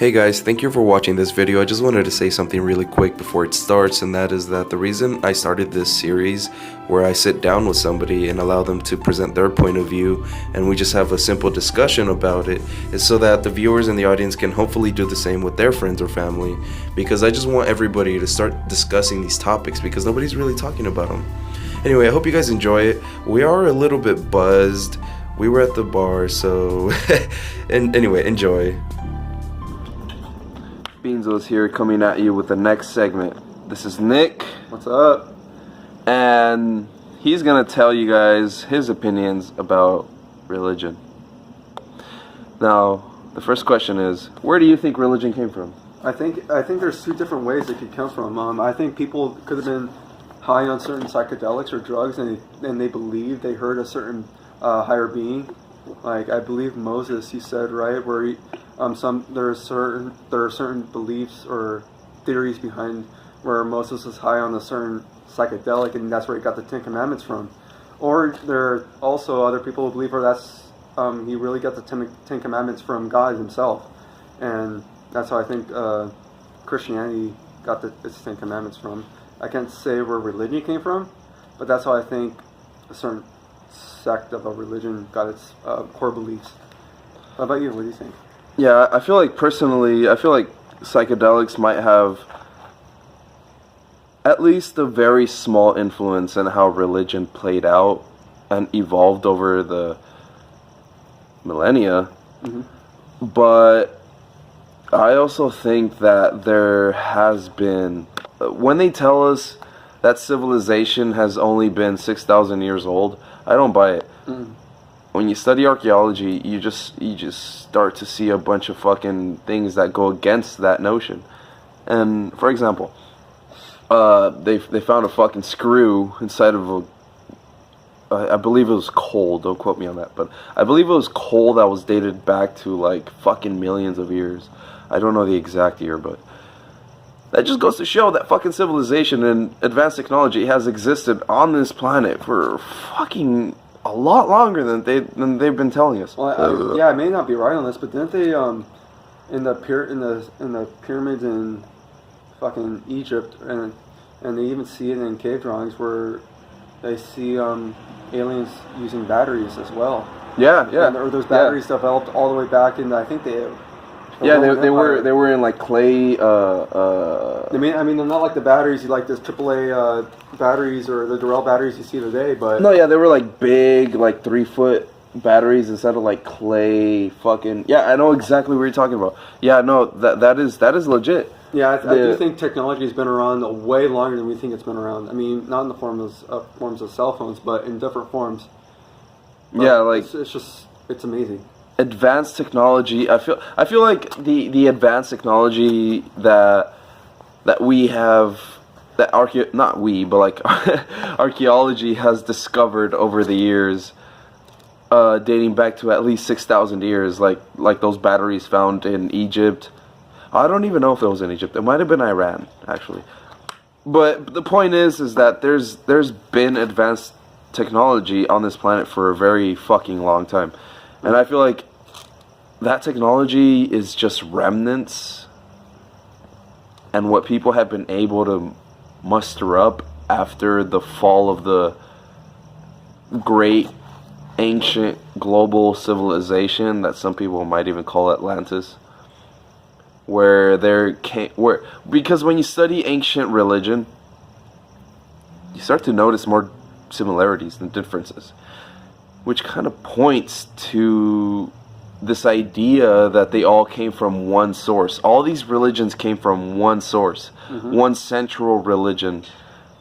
Hey guys, thank you for watching this video. I just wanted to say something really quick before it starts, and that is that the reason I started this series where I sit down with somebody and allow them to present their point of view and we just have a simple discussion about it is so that the viewers and the audience can hopefully do the same with their friends or family, because I just want everybody to start discussing these topics because nobody's really talking about them. Anyway, I hope you guys enjoy it. We are a little bit buzzed. We were at the bar, so and anyway, enjoy. Beanzo's here coming at you with the next segment. This is Nick. What's up? And he's gonna tell you guys his opinions about religion. Now, the first question is, where do you think religion came from? I think there's two different ways it could come from. I think people could have been high on certain psychedelics or drugs, and they believed they heard a certain higher being. Like I believe Moses, he said, right, where he, there are certain beliefs or theories behind where Moses was high on a certain psychedelic, and that's where he got the Ten Commandments from. Or there are also other people who believe where that's he really got the Ten Commandments from God himself, and that's how I think Christianity got its Ten Commandments from. I can't say where religion came from, but that's how I think a certain sect of a religion got its core beliefs. How about you? What do you think? Yeah, I feel like personally, psychedelics might have at least a very small influence in how religion played out and evolved over the millennia. Mm-hmm. But I also think that there has been, when they tell us that civilization has only been 6,000 years old, I don't buy it. Mm. When you study archaeology, you just start to see a bunch of fucking things that go against that notion. And for example, they found a fucking screw inside of I believe it was coal. Don't quote me on that, but I believe it was coal that was dated back to like fucking millions of years. I don't know the exact year, but that just goes to show that fucking civilization and advanced technology has existed on this planet for fucking a lot longer than they've been telling us. Well, I may not be right on this, but didn't they in the pyramids in fucking Egypt, and they even see it in cave drawings where they see aliens using batteries as well. Yeah. Or those batteries developed all the way back in, I think they. Yeah, they were in like clay. I mean, they're not like the batteries you like this AAA batteries or the Durell batteries you see today, but no, yeah, they were like big, like 3-foot batteries instead of like clay. Fucking yeah, I know exactly what you're talking about. Yeah, no, that is legit. Yeah, I do think technology has been around way longer than we think it's been around. I mean, not in the forms of cell phones, but in different forms. But yeah, like it's amazing. Advanced technology. I feel like the advanced technology that we have, that archaeology has discovered over the years, dating back to at least 6,000 years, like those batteries found in Egypt. I don't even know if it was in Egypt. It might have been Iran, actually. But the point is that there's been advanced technology on this planet for a very fucking long time. And I feel like that technology is just remnants and what people have been able to muster up after the fall of the great ancient global civilization that some people might even call Atlantis. Because when you study ancient religion, you start to notice more similarities than differences, which kind of points to this idea that they all came from one source. All these religions came from one source, one central religion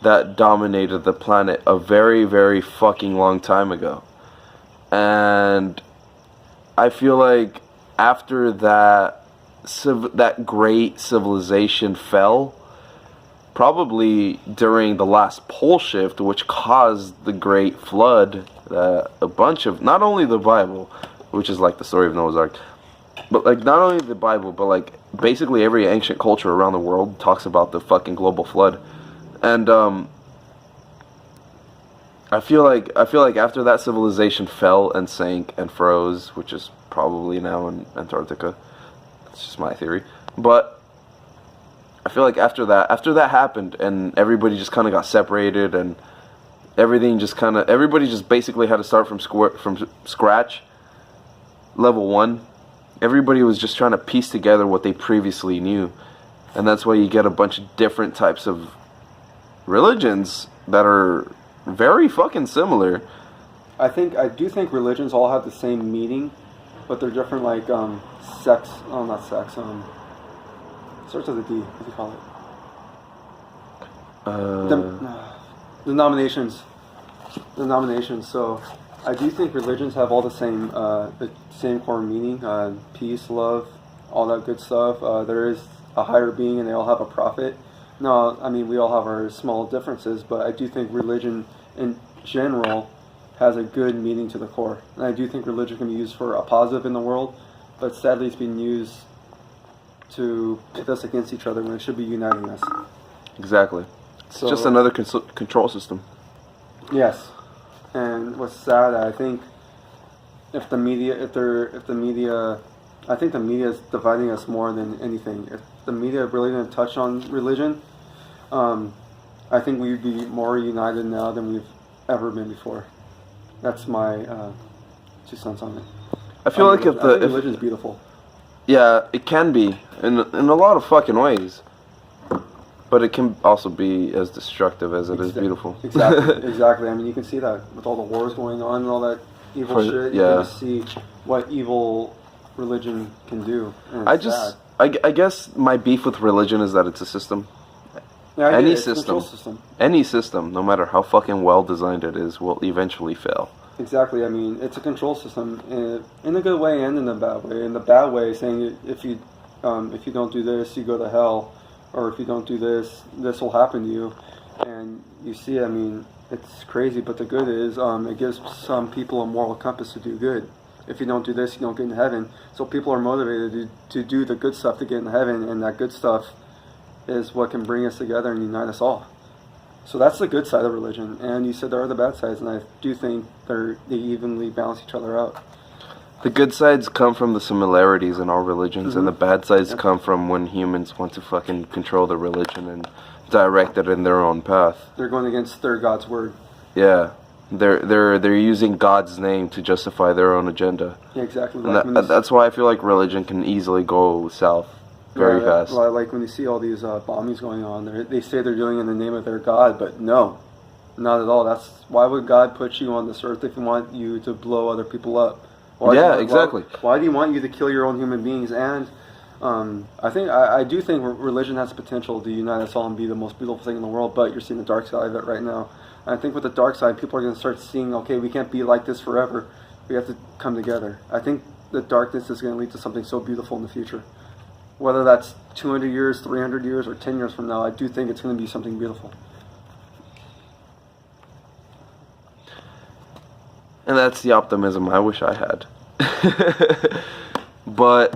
that dominated the planet a very, very fucking long time ago. And I feel like after that great civilization fell, probably during the last pole shift, which caused the Great Flood, a bunch of, not only the Bible, which is like the story of Noah's Ark, but like not only the Bible, but like basically every ancient culture around the world talks about the fucking global flood. And I feel like after that civilization fell and sank and froze, which is probably now in Antarctica, It's just my theory. But I feel like after that happened, and everybody just kind of got separated, and everybody just basically had to start from scratch, level 1. Everybody was just trying to piece together what they previously knew, and that's why you get a bunch of different types of religions that are very fucking similar. I do think religions all have the same meaning, but they're different. Like sex. Oh, not sex. Starts with a D. What do you call it? Denominations. So I do think religions have all the same core meaning: peace, love, all that good stuff. There is a higher being, and they all have a prophet. No, I mean we all have our small differences, but I do think religion in general has a good meaning to the core. And I do think religion can be used for a positive in the world, but sadly it's being used to pit us against each other when it should be uniting us. Exactly. It's just another control system. Yes. And what's sad, I think I think the media is dividing us more than anything. If the media really didn't touch on religion, I think we'd be more united now than we've ever been before. That's my 2 cents on it. I feel like if religion is beautiful. Yeah, it can be in a lot of fucking ways, but it can also be as destructive as it is beautiful. Exactly. I mean, you can see that with all the wars going on and all that evil shit. You can see what evil religion can do. I guess my beef with religion is that it's a system. Yeah, any system, no matter how fucking well designed it is, will eventually fail. Exactly. I mean, it's a control system in a good way and in a bad way. In the bad way, saying if you don't do this, you go to hell, or if you don't do this, this will happen to you. And you see, I mean, it's crazy. But the good is, it gives some people a moral compass to do good. If you don't do this, you don't get into heaven. So people are motivated to do the good stuff to get into heaven, and that good stuff is what can bring us together and unite us all. So that's the good side of religion. And you said there are the bad sides, and I do think they evenly balance each other out. The good sides come from the similarities in all religions, and the bad sides come from when humans want to fucking control the religion and direct it in their own path. They're going against their God's word. Yeah. They're using God's name to justify their own agenda. Yeah, exactly. And that's why I feel like religion can easily go south very fast. Like when you see all these bombings going on, they say they're doing it in the name of their God, but no, not at all. Why would God put you on this earth if He want you to blow other people up? Exactly. Why do you want you to kill your own human beings? And I do think religion has the potential to unite us all and be the most beautiful thing in the world. But you're seeing the dark side of it right now. And I think with the dark side, people are going to start seeing, okay, we can't be like this forever. We have to come together. I think the darkness is going to lead to something so beautiful in the future. Whether that's 200 years, 300 years, or 10 years from now, I do think it's going to be something beautiful. And that's the optimism I wish I had. But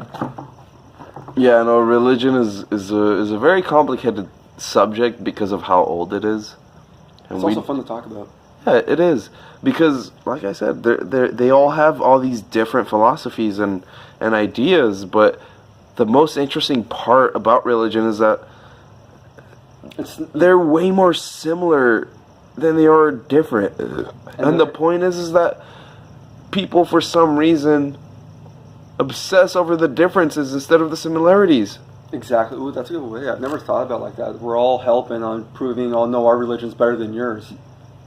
yeah, no, religion is a very complicated subject because of how old it is. And it's also fun to talk about. Yeah, it is, because like I said, they all have all these different philosophies and ideas, but the most interesting part about religion is that they're way more similar than they are different. And the point is that people, for some reason, obsess over the differences instead of the similarities. Exactly. Ooh, that's a good way. I've never thought about it like that. We're all helping on proving, oh no, our religion's better than yours.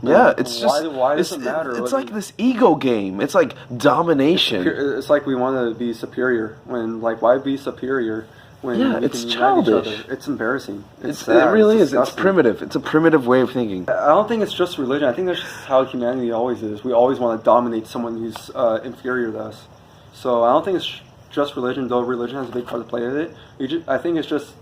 Yeah, it's just... Why does it matter? It's like this ego game. It's like domination. It's like we want to be superior. Why be superior when we it's can childish. unite each other? It's embarrassing. It really is. It's primitive. It's a primitive way of thinking. I don't think it's just religion. I think that's just how humanity always is. We always want to dominate someone who's inferior to us. So I don't think it's just religion, though religion has a big part to play with it. I think it's just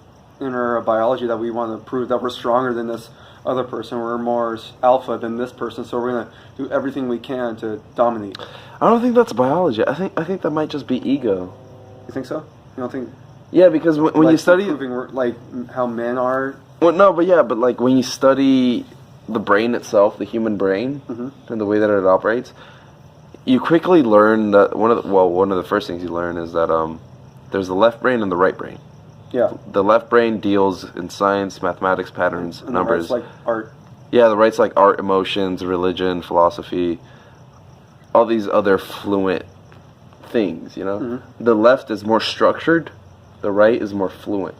in our biology that we want to prove that we're stronger than this other person. We're more alpha than this person, so we're going to do everything we can to dominate. I don't think that's biology. I think that might just be ego. You think so? You don't think? Yeah, because when you study... Proving like how men are... Well, no, but like when you study the brain itself, the human brain, and the way that it operates, you quickly learn that one of the first things you learn is that there's the left brain and the right brain. Yeah. The left brain deals in science, mathematics, patterns, And numbers. The right's like art. Yeah, the right's like art, emotions, religion, philosophy, all these other fluent things, you know? Mm-hmm. The left is more structured, the right is more fluent.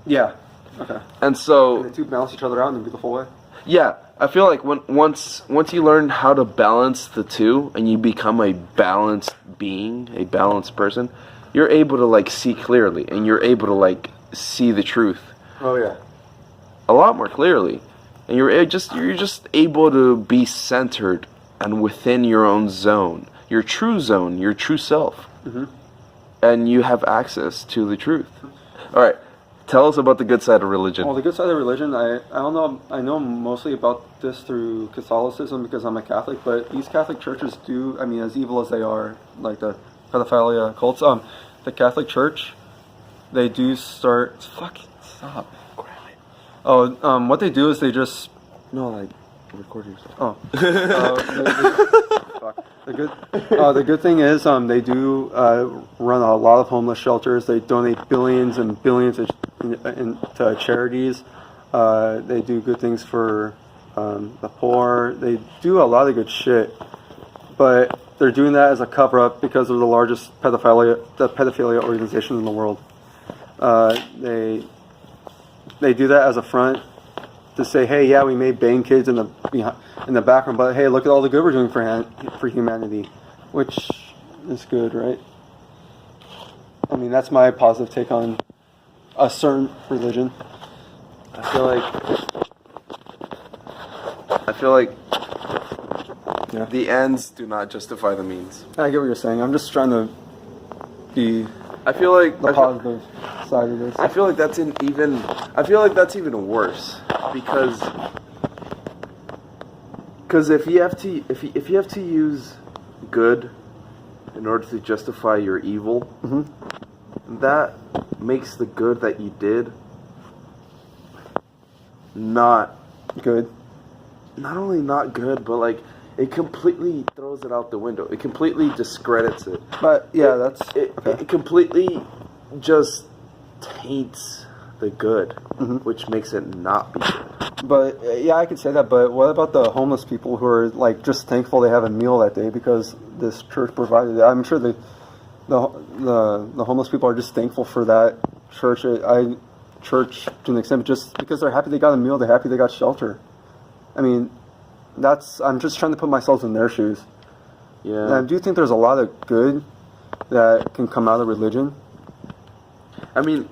Yeah. Okay. And so... And the two balance each other out in a beautiful way. Yeah, I feel like once you learn how to balance the two and you become a balanced being, a balanced person, you're able to like see clearly and you're able to like see the truth. Oh yeah. A lot more clearly. And you're just able to be centered and within your own zone, your true self. Mm-hmm. And you have access to the truth. All right. Tell us about the good side of religion. Well, the good side of religion, I don't know. I know mostly about this through Catholicism because I'm a Catholic. But these Catholic churches do, I mean, as evil as they are, like the pedophilia cults. The Catholic Church, they do start. Fucking stop. Oh, what they do is they just. No, like record yourself. Oh. Fuck. The good thing is they do run a lot of homeless shelters. They donate billions and billions to charities. They do good things for the poor. They do a lot of good shit, but they're doing that as a cover-up because they're the largest pedophilia organization in the world. They do that as a front to say, hey, yeah, we may bang kids in the background, but hey, look at all the good we're doing for humanity, which is good, right? I mean, that's my positive take on a certain religion. I feel like Yeah. the ends do not justify the means. I get what you're saying. I'm just trying to be I feel like the positive side of this. I feel like that's even worse because if you have to use good in order to justify your evil, Mm-hmm. that makes the good that you did not Good. not only not good, but like it completely throws it out the window. It completely discredits it. But yeah, that's It okay. completely just taints the good, Mm-hmm. which makes it not be good. But yeah, I could say that. But what about the homeless people who are like just thankful they have a meal that day because this church provided it? I'm sure the homeless people are just thankful for that church. Church to an extent, just because they're happy they got a meal, they're happy they got shelter. I mean, I'm just trying to put myself in their shoes. Yeah. And I do think there's a lot of good that can come out of religion. I mean,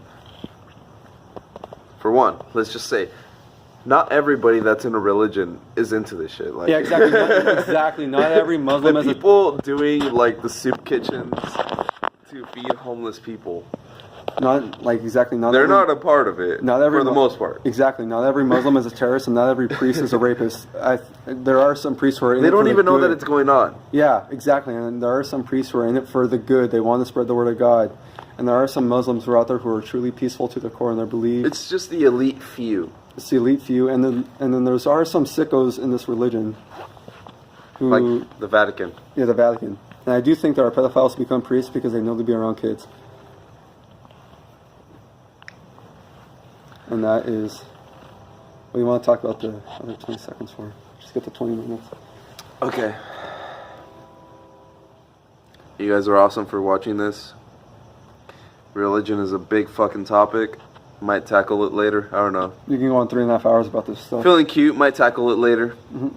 for one, let's just say, not everybody that's in a religion is into this shit. Like, Yeah, exactly. Exactly. Not every Muslim the is people doing like the soup kitchens to feed homeless people. not like exactly. Not They're every, not a part of it. Not every for the Mu- most part. Exactly. Not every Muslim is a terrorist, and not every priest is a rapist. There are some priests who are in They it don't for even the know good. that it's going on. Yeah, exactly. And there are some priests who are in it for the good. They want to spread the word of God. And there are some Muslims who are out there who are truly peaceful to their core in their belief. It's just the elite few. It's the elite few, and then there are some sickos in this religion who, Like the Vatican. yeah, the Vatican. And I do think there are pedophiles who become priests because they know to be around kids. And that is what you want to talk about the other 20 seconds for. Just get the 20 minutes. Okay. You guys are awesome for watching this. Religion is a big fucking topic. Might tackle it later. I don't know. You can go on 3.5 hours about this stuff. Feeling cute. Might tackle it later.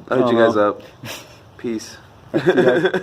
I hit you guys up. Peace. You guys.